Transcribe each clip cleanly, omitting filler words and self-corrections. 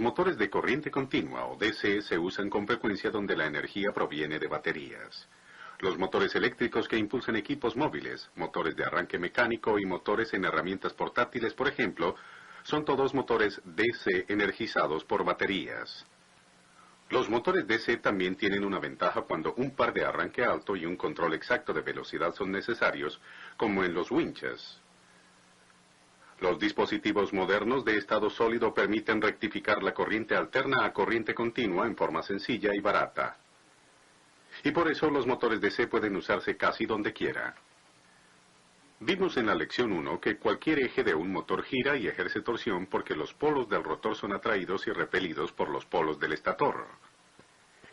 motores de corriente continua o DC se usan con frecuencia donde la energía proviene de baterías. Los motores eléctricos que impulsan equipos móviles, motores de arranque mecánico y motores en herramientas portátiles, por ejemplo, son todos motores DC energizados por baterías. Los motores DC también tienen una ventaja cuando un par de arranque alto y un control exacto de velocidad son necesarios, como en los winches. Los dispositivos modernos de estado sólido permiten rectificar la corriente alterna a corriente continua en forma sencilla y barata. Y por eso los motores DC pueden usarse casi donde quiera. Vimos en la lección 1 que cualquier eje de un motor gira y ejerce torsión porque los polos del rotor son atraídos y repelidos por los polos del estator.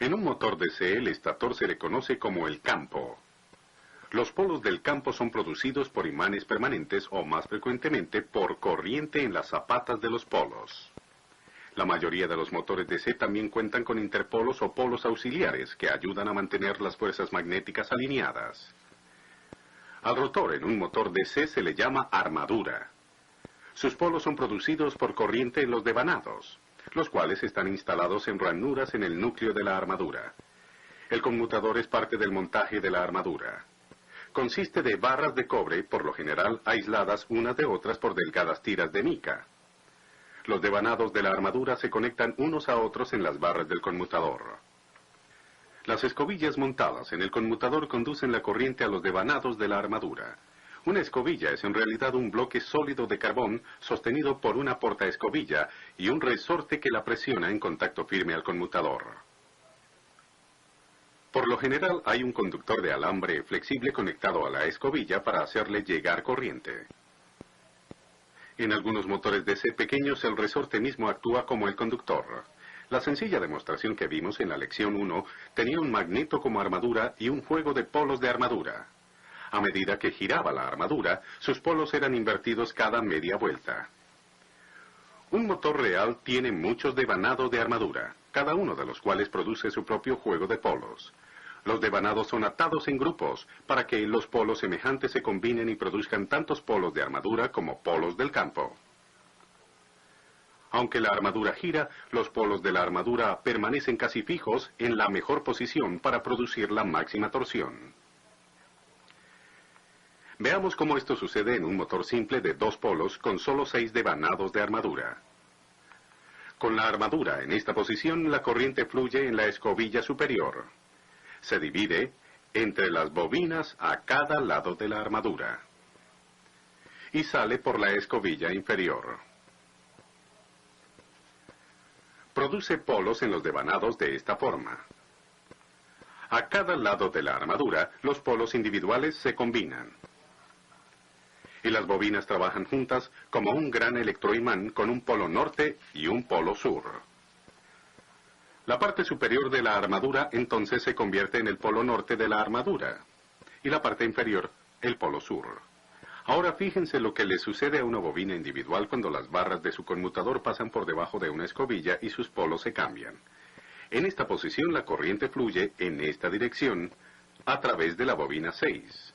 En un motor DC el estator se le conoce como el campo. Los polos del campo son producidos por imanes permanentes o más frecuentemente por corriente en las zapatas de los polos. La mayoría de los motores DC también cuentan con interpolos o polos auxiliares que ayudan a mantener las fuerzas magnéticas alineadas. Al rotor en un motor DC se le llama armadura. Sus polos son producidos por corriente en los devanados, los cuales están instalados en ranuras en el núcleo de la armadura. El conmutador es parte del montaje de la armadura. Consiste de barras de cobre, por lo general aisladas unas de otras por delgadas tiras de mica. Los devanados de la armadura se conectan unos a otros en las barras del conmutador. Las escobillas montadas en el conmutador conducen la corriente a los devanados de la armadura. Una escobilla es en realidad un bloque sólido de carbón sostenido por una portaescobilla y un resorte que la presiona en contacto firme al conmutador. Por lo general hay un conductor de alambre flexible conectado a la escobilla para hacerle llegar corriente. En algunos motores DC pequeños el resorte mismo actúa como el conductor. La sencilla demostración que vimos en la lección 1 tenía un magneto como armadura y un juego de polos de armadura. A medida que giraba la armadura, sus polos eran invertidos cada media vuelta. Un motor real tiene muchos devanados de armadura, cada uno de los cuales produce su propio juego de polos. Los devanados son atados en grupos para que los polos semejantes se combinen y produzcan tantos polos de armadura como polos del campo. Aunque la armadura gira, los polos de la armadura permanecen casi fijos en la mejor posición para producir la máxima torsión. Veamos cómo esto sucede en un motor simple de 2 polos con solo 6 devanados de armadura. Con la armadura en esta posición, la corriente fluye en la escobilla superior. Se divide entre las bobinas a cada lado de la armadura y sale por la escobilla inferior. Produce polos en los devanados de esta forma. A cada lado de la armadura, los polos individuales se combinan. Y las bobinas trabajan juntas como un gran electroimán con un polo norte y un polo sur. La parte superior de la armadura entonces se convierte en el polo norte de la armadura y la parte inferior el polo sur. Ahora fíjense lo que le sucede a una bobina individual cuando las barras de su conmutador pasan por debajo de una escobilla y sus polos se cambian. En esta posición la corriente fluye en esta dirección a través de la bobina 6.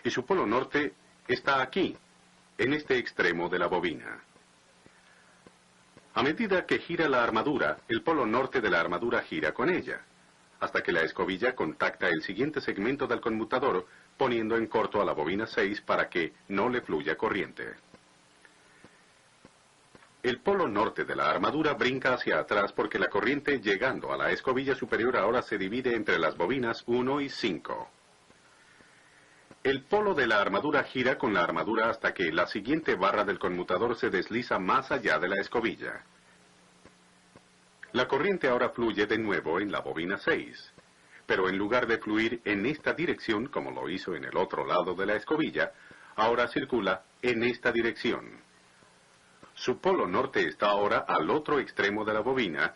Y su polo norte está aquí, en este extremo de la bobina. A medida que gira la armadura, el polo norte de la armadura gira con ella, hasta que la escobilla contacta el siguiente segmento del conmutador, poniendo en corto a la bobina 6 para que no le fluya corriente. El polo norte de la armadura brinca hacia atrás porque la corriente llegando a la escobilla superior ahora se divide entre las bobinas 1 y 5. El polo de la armadura gira con la armadura hasta que la siguiente barra del conmutador se desliza más allá de la escobilla. La corriente ahora fluye de nuevo en la bobina 6, pero en lugar de fluir en esta dirección como lo hizo en el otro lado de la escobilla, ahora circula en esta dirección. Su polo norte está ahora al otro extremo de la bobina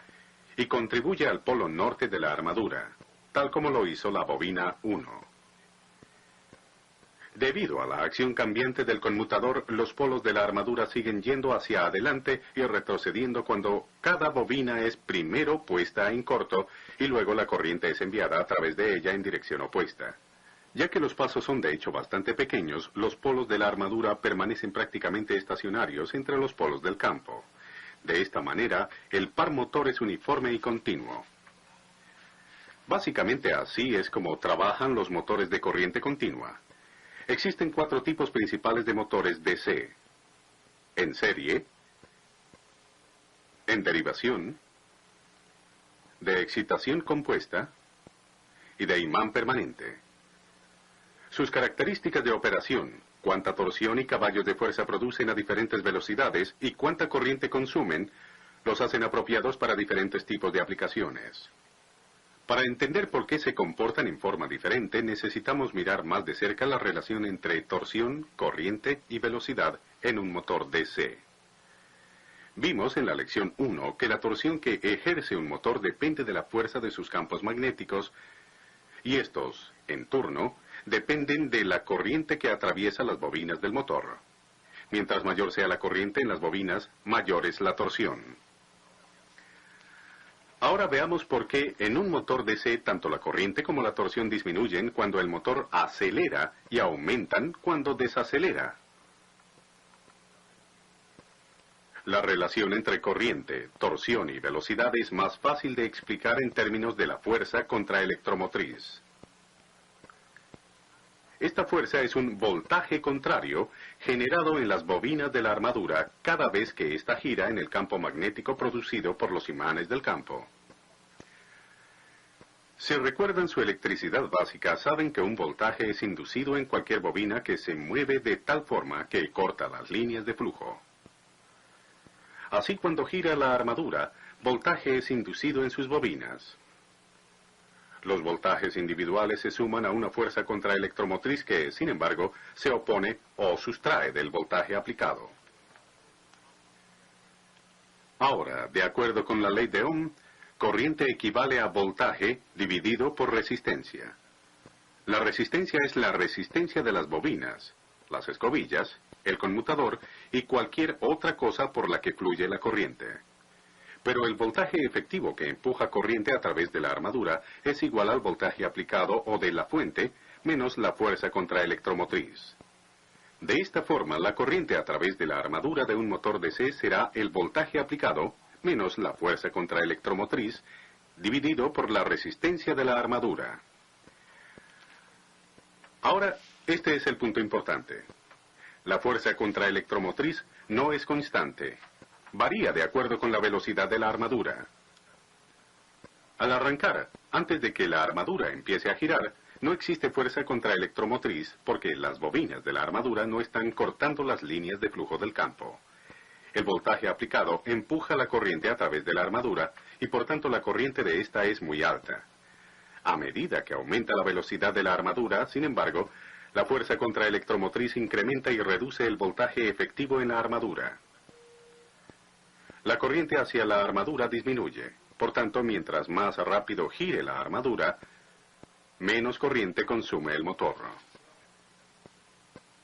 y contribuye al polo norte de la armadura, tal como lo hizo la bobina 1. Debido a la acción cambiante del conmutador, los polos de la armadura siguen yendo hacia adelante y retrocediendo cuando cada bobina es primero puesta en corto y luego la corriente es enviada a través de ella en dirección opuesta. Ya que los pasos son de hecho bastante pequeños, los polos de la armadura permanecen prácticamente estacionarios entre los polos del campo. De esta manera, el par motor es uniforme y continuo. Básicamente así es como trabajan los motores de corriente continua. Existen 4 tipos principales de motores DC: en serie, en derivación, de excitación compuesta y de imán permanente. Sus características de operación, cuánta torsión y caballos de fuerza producen a diferentes velocidades y cuánta corriente consumen, los hacen apropiados para diferentes tipos de aplicaciones. Para entender por qué se comportan en forma diferente, necesitamos mirar más de cerca la relación entre torsión, corriente y velocidad en un motor DC. Vimos en la lección 1 que la torsión que ejerce un motor depende de la fuerza de sus campos magnéticos, y estos, en turno, dependen de la corriente que atraviesa las bobinas del motor. Mientras mayor sea la corriente en las bobinas, mayor es la torsión. Ahora veamos por qué en un motor DC tanto la corriente como la torsión disminuyen cuando el motor acelera y aumentan cuando desacelera. La relación entre corriente, torsión y velocidad es más fácil de explicar en términos de la fuerza contraelectromotriz. Esta fuerza es un voltaje contrario generado en las bobinas de la armadura cada vez que ésta gira en el campo magnético producido por los imanes del campo. Si recuerdan su electricidad básica, saben que un voltaje es inducido en cualquier bobina que se mueve de tal forma que corta las líneas de flujo. Así, cuando gira la armadura, voltaje es inducido en sus bobinas. Los voltajes individuales se suman a una fuerza contraelectromotriz que, sin embargo, se opone o sustrae del voltaje aplicado. Ahora, de acuerdo con la ley de Ohm, corriente equivale a voltaje dividido por resistencia. La resistencia es la resistencia de las bobinas, las escobillas, el conmutador y cualquier otra cosa por la que fluye la corriente. Pero el voltaje efectivo que empuja corriente a través de la armadura es igual al voltaje aplicado o de la fuente menos la fuerza contraelectromotriz. De esta forma, la corriente a través de la armadura de un motor DC será el voltaje aplicado menos la fuerza contraelectromotriz dividido por la resistencia de la armadura. Ahora, este es el punto importante. La fuerza contraelectromotriz no es constante. Varía de acuerdo con la velocidad de la armadura. Al arrancar, antes de que la armadura empiece a girar, no existe fuerza contraelectromotriz porque las bobinas de la armadura no están cortando las líneas de flujo del campo. El voltaje aplicado empuja la corriente a través de la armadura y por tanto la corriente de esta es muy alta. A medida que aumenta la velocidad de la armadura, sin embargo, la fuerza contraelectromotriz incrementa y reduce el voltaje efectivo en la armadura. La corriente hacia la armadura disminuye. Por tanto, mientras más rápido gire la armadura, menos corriente consume el motor.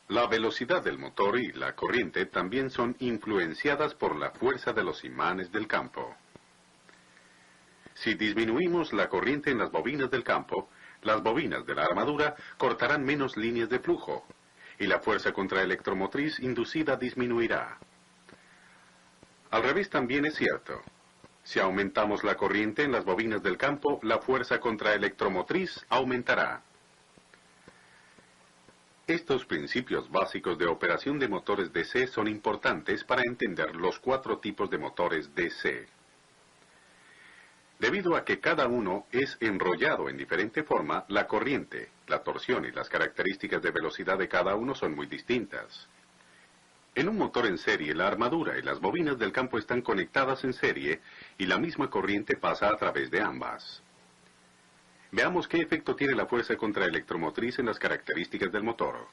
La velocidad del motor y la corriente también son influenciadas por la fuerza de los imanes del campo. Si disminuimos la corriente en las bobinas del campo, las bobinas de la armadura cortarán menos líneas de flujo, y la fuerza contraelectromotriz inducida disminuirá. Al revés también es cierto. Si aumentamos la corriente en las bobinas del campo, la fuerza contraelectromotriz aumentará. Estos principios básicos de operación de motores DC son importantes para entender los 4 tipos de motores DC. Debido a que cada uno es enrollado en diferente forma, la corriente, la torsión y las características de velocidad de cada uno son muy distintas. En un motor en serie, la armadura y las bobinas del campo están conectadas en serie y la misma corriente pasa a través de ambas. Veamos qué efecto tiene la fuerza contraelectromotriz en las características del motor.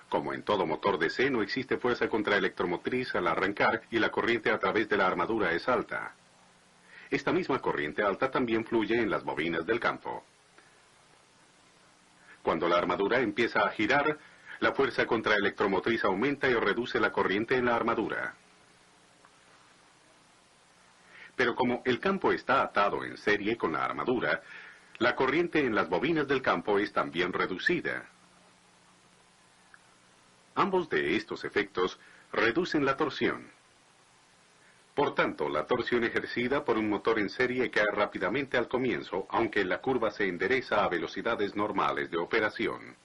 Como en todo motor DC, no existe fuerza contraelectromotriz al arrancar y la corriente a través de la armadura es alta. Esta misma corriente alta también fluye en las bobinas del campo. Cuando la armadura empieza a girar, la fuerza contraelectromotriz aumenta y reduce la corriente en la armadura. Pero como el campo está atado en serie con la armadura, la corriente en las bobinas del campo es también reducida. Ambos de estos efectos reducen la torsión. Por tanto, la torsión ejercida por un motor en serie cae rápidamente al comienzo, aunque la curva se endereza a velocidades normales de operación.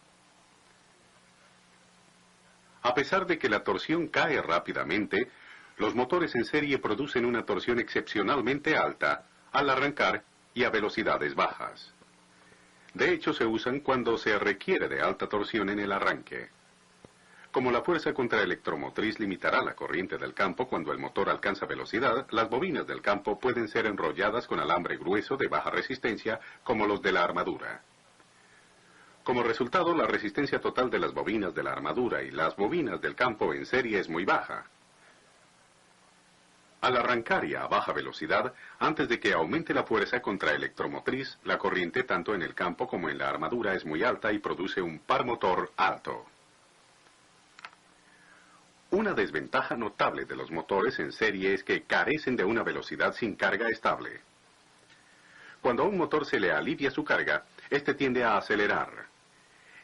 A pesar de que la torsión cae rápidamente, los motores en serie producen una torsión excepcionalmente alta al arrancar y a velocidades bajas. De hecho, se usan cuando se requiere de alta torsión en el arranque. Como la fuerza contraelectromotriz limitará la corriente del campo cuando el motor alcanza velocidad, las bobinas del campo pueden ser enrolladas con alambre grueso de baja resistencia, como los de la armadura. Como resultado, la resistencia total de las bobinas de la armadura y las bobinas del campo en serie es muy baja. Al arrancar y a baja velocidad, antes de que aumente la fuerza contraelectromotriz, la corriente tanto en el campo como en la armadura es muy alta y produce un par motor alto. Una desventaja notable de los motores en serie es que carecen de una velocidad sin carga estable. Cuando a un motor se le alivia su carga, este tiende a acelerar.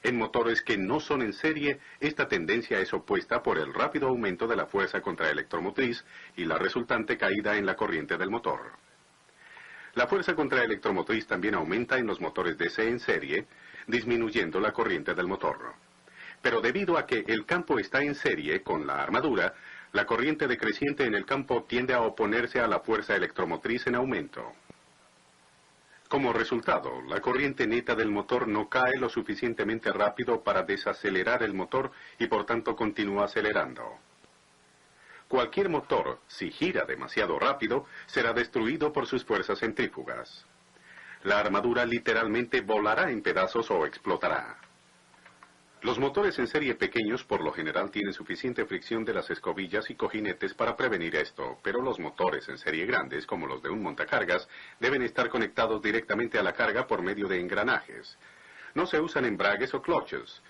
En motores que no son en serie, esta tendencia es opuesta por el rápido aumento de la fuerza contraelectromotriz y la resultante caída en la corriente del motor. La fuerza contraelectromotriz también aumenta en los motores DC en serie, disminuyendo la corriente del motor. Pero debido a que el campo está en serie con la armadura, la corriente decreciente en el campo tiende a oponerse a la fuerza electromotriz en aumento. Como resultado, la corriente neta del motor no cae lo suficientemente rápido para desacelerar el motor y por tanto continúa acelerando. Cualquier motor, si gira demasiado rápido, será destruido por sus fuerzas centrífugas. La armadura literalmente volará en pedazos o explotará. Los motores en serie pequeños por lo general tienen suficiente fricción de las escobillas y cojinetes para prevenir esto, pero los motores en serie grandes, como los de un montacargas, deben estar conectados directamente a la carga por medio de engranajes. No se usan embragues o clutches.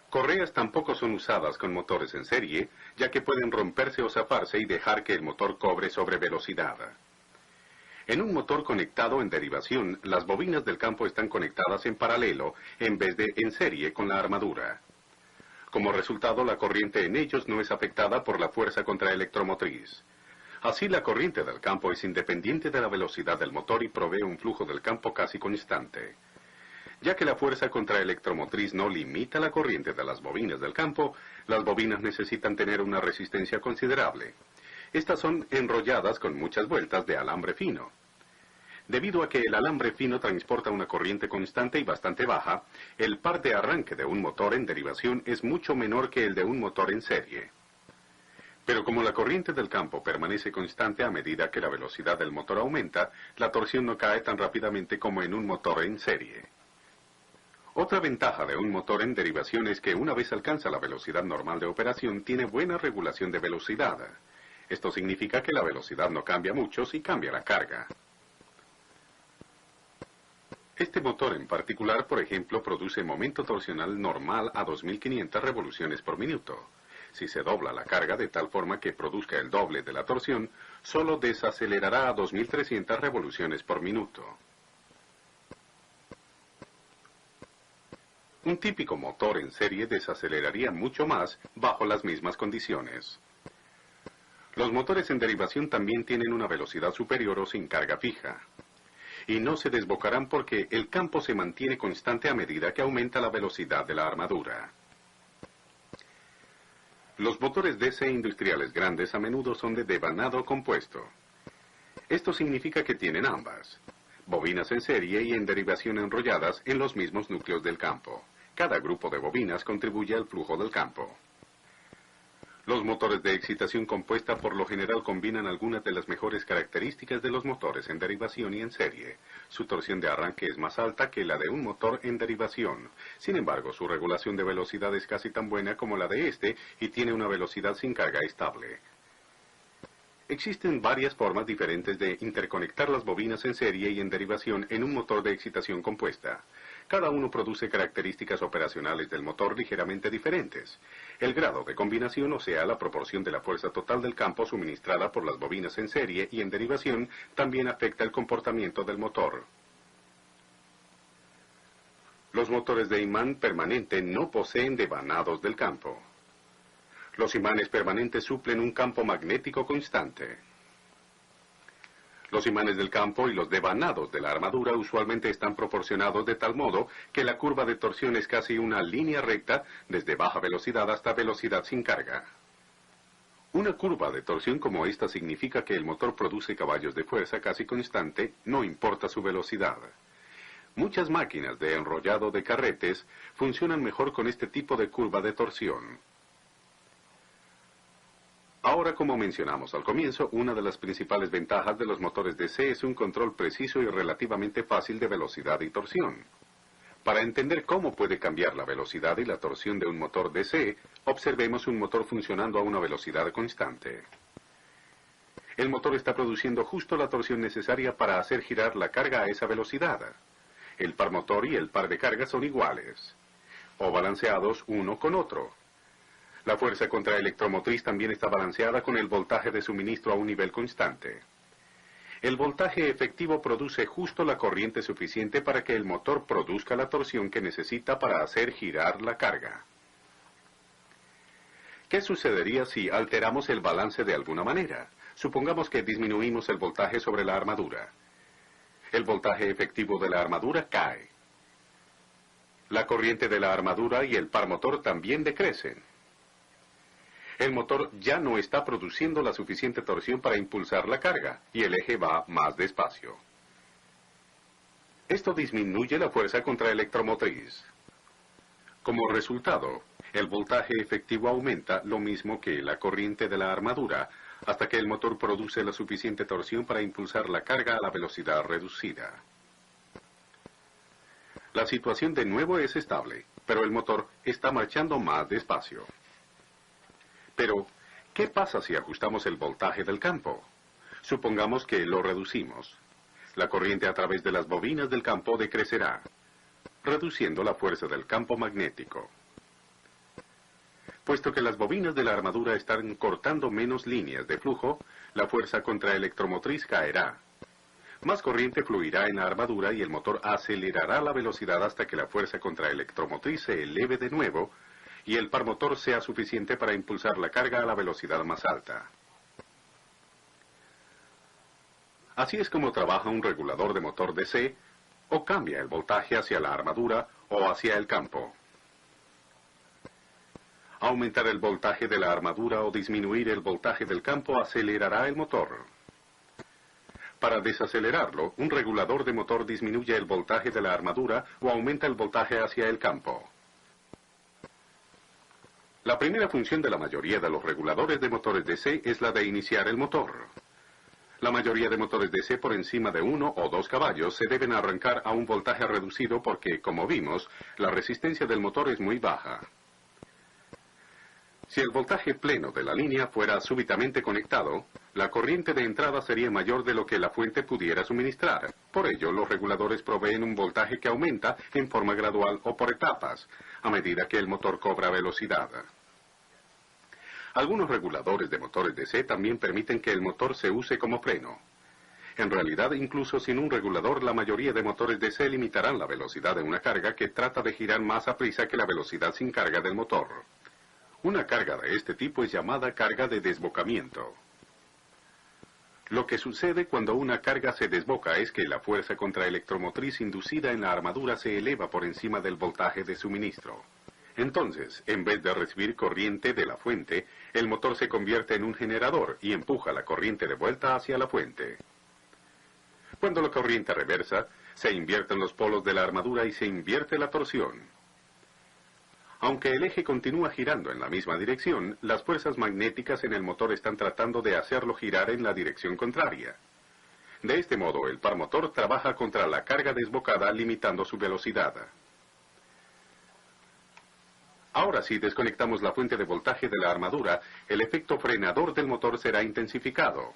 Correas tampoco son usadas con motores en serie, ya que pueden romperse o zafarse y dejar que el motor cobre sobre velocidad. En un motor conectado en derivación, las bobinas del campo están conectadas en paralelo, en vez de en serie con la armadura. Como resultado, la corriente en ellos no es afectada por la fuerza contraelectromotriz. Así, la corriente del campo es independiente de la velocidad del motor y provee un flujo del campo casi constante. Ya que la fuerza contraelectromotriz no limita la corriente de las bobinas del campo, las bobinas necesitan tener una resistencia considerable. Estas son enrolladas con muchas vueltas de alambre fino. Debido a que el alambre fino transporta una corriente constante y bastante baja, el par de arranque de un motor en derivación es mucho menor que el de un motor en serie. Pero como la corriente del campo permanece constante a medida que la velocidad del motor aumenta, la torsión no cae tan rápidamente como en un motor en serie. Otra ventaja de un motor en derivación es que una vez alcanza la velocidad normal de operación, tiene buena regulación de velocidad. Esto significa que la velocidad no cambia mucho si cambia la carga. Este motor en particular, por ejemplo, produce momento torsional normal a 2500 revoluciones por minuto. Si se dobla la carga de tal forma que produzca el doble de la torsión, solo desacelerará a 2300 revoluciones por minuto. Un típico motor en serie desaceleraría mucho más bajo las mismas condiciones. Los motores en derivación también tienen una velocidad superior o sin carga fija. Y no se desbocarán porque el campo se mantiene constante a medida que aumenta la velocidad de la armadura. Los motores DC industriales grandes a menudo son de devanado compuesto. Esto significa que tienen ambas, bobinas en serie y en derivación enrolladas en los mismos núcleos del campo. Cada grupo de bobinas contribuye al flujo del campo. Los motores de excitación compuesta por lo general combinan algunas de las mejores características de los motores en derivación y en serie. Su torsión de arranque es más alta que la de un motor en derivación. Sin embargo, su regulación de velocidad es casi tan buena como la de este y tiene una velocidad sin carga estable. Existen varias formas diferentes de interconectar las bobinas en serie y en derivación en un motor de excitación compuesta. Cada uno produce características operacionales del motor ligeramente diferentes. El grado de combinación, o sea, la proporción de la fuerza total del campo suministrada por las bobinas en serie y en derivación, también afecta el comportamiento del motor. Los motores de imán permanente no poseen devanados del campo. Los imanes permanentes suplen un campo magnético constante. Los imanes del campo y los devanados de la armadura usualmente están proporcionados de tal modo que la curva de torsión es casi una línea recta desde baja velocidad hasta velocidad sin carga. Una curva de torsión como esta significa que el motor produce caballos de fuerza casi constante, no importa su velocidad. Muchas máquinas de enrollado de carretes funcionan mejor con este tipo de curva de torsión. Ahora, como mencionamos al comienzo, una de las principales ventajas de los motores DC es un control preciso y relativamente fácil de velocidad y torsión. Para entender cómo puede cambiar la velocidad y la torsión de un motor DC, observemos un motor funcionando a una velocidad constante. El motor está produciendo justo la torsión necesaria para hacer girar la carga a esa velocidad. El par motor y el par de carga son iguales, o balanceados uno con otro. La fuerza contraelectromotriz también está balanceada con el voltaje de suministro a un nivel constante. El voltaje efectivo produce justo la corriente suficiente para que el motor produzca la torsión que necesita para hacer girar la carga. ¿Qué sucedería si alteramos el balance de alguna manera? Supongamos que disminuimos el voltaje sobre la armadura. El voltaje efectivo de la armadura cae. La corriente de la armadura y el par motor también decrecen. El motor ya no está produciendo la suficiente torsión para impulsar la carga, y el eje va más despacio. Esto disminuye la fuerza contraelectromotriz. Como resultado, el voltaje efectivo aumenta lo mismo que la corriente de la armadura, hasta que el motor produce la suficiente torsión para impulsar la carga a la velocidad reducida. La situación de nuevo es estable, pero el motor está marchando más despacio. Pero, ¿qué pasa si ajustamos el voltaje del campo? Supongamos que lo reducimos. La corriente a través de las bobinas del campo decrecerá, reduciendo la fuerza del campo magnético. Puesto que las bobinas de la armadura están cortando menos líneas de flujo, la fuerza contraelectromotriz caerá. Más corriente fluirá en la armadura y el motor acelerará la velocidad hasta que la fuerza contraelectromotriz se eleve de nuevo y el par motor sea suficiente para impulsar la carga a la velocidad más alta. Así es como trabaja un regulador de motor DC, o cambia el voltaje hacia la armadura o hacia el campo. Aumentar el voltaje de la armadura o disminuir el voltaje del campo acelerará el motor. Para desacelerarlo, un regulador de motor disminuye el voltaje de la armadura o aumenta el voltaje hacia el campo. La primera función de la mayoría de los reguladores de motores DC es la de iniciar el motor. La mayoría de motores DC por encima de 1 o 2 caballos se deben arrancar a un voltaje reducido porque, como vimos, la resistencia del motor es muy baja. Si el voltaje pleno de la línea fuera súbitamente conectado, la corriente de entrada sería mayor de lo que la fuente pudiera suministrar. Por ello, los reguladores proveen un voltaje que aumenta en forma gradual o por etapas, a medida que el motor cobra velocidad. Algunos reguladores de motores DC también permiten que el motor se use como freno. En realidad, incluso sin un regulador, la mayoría de motores DC limitarán la velocidad de una carga que trata de girar más a prisa que la velocidad sin carga del motor. Una carga de este tipo es llamada carga de desbocamiento. Lo que sucede cuando una carga se desboca es que la fuerza contraelectromotriz inducida en la armadura se eleva por encima del voltaje de suministro. Entonces, en vez de recibir corriente de la fuente, el motor se convierte en un generador y empuja la corriente de vuelta hacia la fuente. Cuando la corriente reversa, se invierten los polos de la armadura y se invierte la torsión. Aunque el eje continúa girando en la misma dirección, las fuerzas magnéticas en el motor están tratando de hacerlo girar en la dirección contraria. De este modo, el par motor trabaja contra la carga desbocada limitando su velocidad. Ahora, si desconectamos la fuente de voltaje de la armadura, el efecto frenador del motor será intensificado.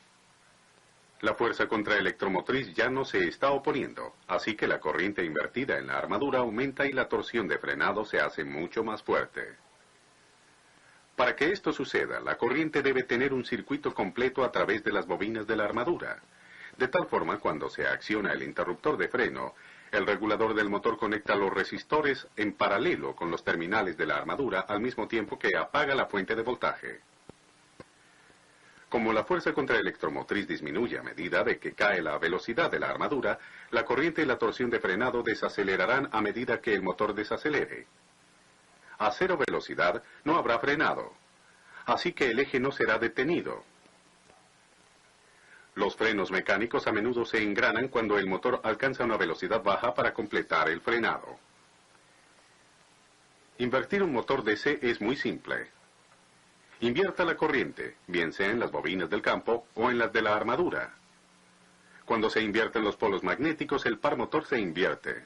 La fuerza contraelectromotriz ya no se está oponiendo, así que la corriente invertida en la armadura aumenta y la torsión de frenado se hace mucho más fuerte. Para que esto suceda, la corriente debe tener un circuito completo a través de las bobinas de la armadura. De tal forma, cuando se acciona el interruptor de freno, el regulador del motor conecta los resistores en paralelo con los terminales de la armadura al mismo tiempo que apaga la fuente de voltaje. Como la fuerza contraelectromotriz disminuye a medida de que cae la velocidad de la armadura, la corriente y la torsión de frenado desacelerarán a medida que el motor desacelere. A cero velocidad no habrá frenado, así que el eje no será detenido. Los frenos mecánicos a menudo se engranan cuando el motor alcanza una velocidad baja para completar el frenado. Invertir un motor DC es muy simple. Invierta la corriente, bien sea en las bobinas del campo o en las de la armadura. Cuando se invierten los polos magnéticos, el par motor se invierte.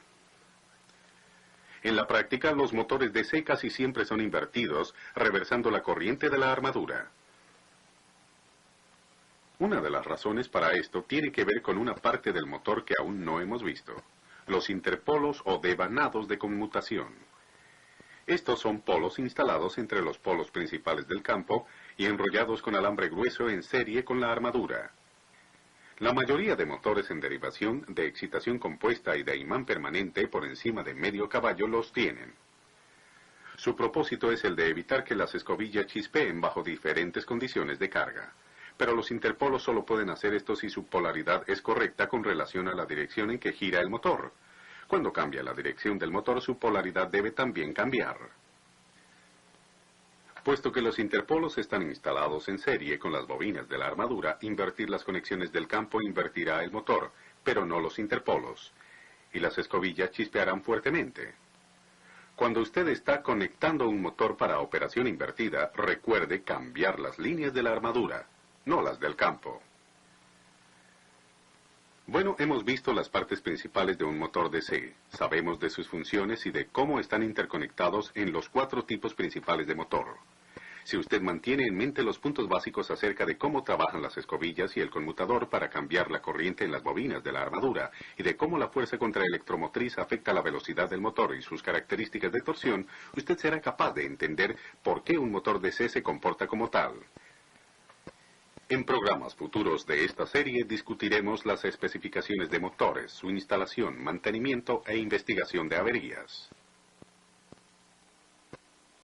En la práctica, los motores DC casi siempre son invertidos, reversando la corriente de la armadura. Una de las razones para esto tiene que ver con una parte del motor que aún no hemos visto: los interpolos o devanados de conmutación. Estos son polos instalados entre los polos principales del campo y enrollados con alambre grueso en serie con la armadura. La mayoría de motores en derivación, de excitación compuesta y de imán permanente por encima de medio caballo los tienen. Su propósito es el de evitar que las escobillas chispeen bajo diferentes condiciones de carga. Pero los interpolos solo pueden hacer esto si su polaridad es correcta con relación a la dirección en que gira el motor. Cuando cambia la dirección del motor, su polaridad debe también cambiar. Puesto que los interpolos están instalados en serie con las bobinas de la armadura, invertir las conexiones del campo invertirá el motor, pero no los interpolos, y las escobillas chispearán fuertemente. Cuando usted está conectando un motor para operación invertida, recuerde cambiar las líneas de la armadura, no las del campo. Bueno, hemos visto las partes principales de un motor DC. Sabemos de sus funciones y de cómo están interconectados en los 4 tipos principales de motor. Si usted mantiene en mente los puntos básicos acerca de cómo trabajan las escobillas y el conmutador para cambiar la corriente en las bobinas de la armadura, y de cómo la fuerza contraelectromotriz afecta la velocidad del motor y sus características de torsión, usted será capaz de entender por qué un motor DC se comporta como tal. En programas futuros de esta serie discutiremos las especificaciones de motores, su instalación, mantenimiento e investigación de averías.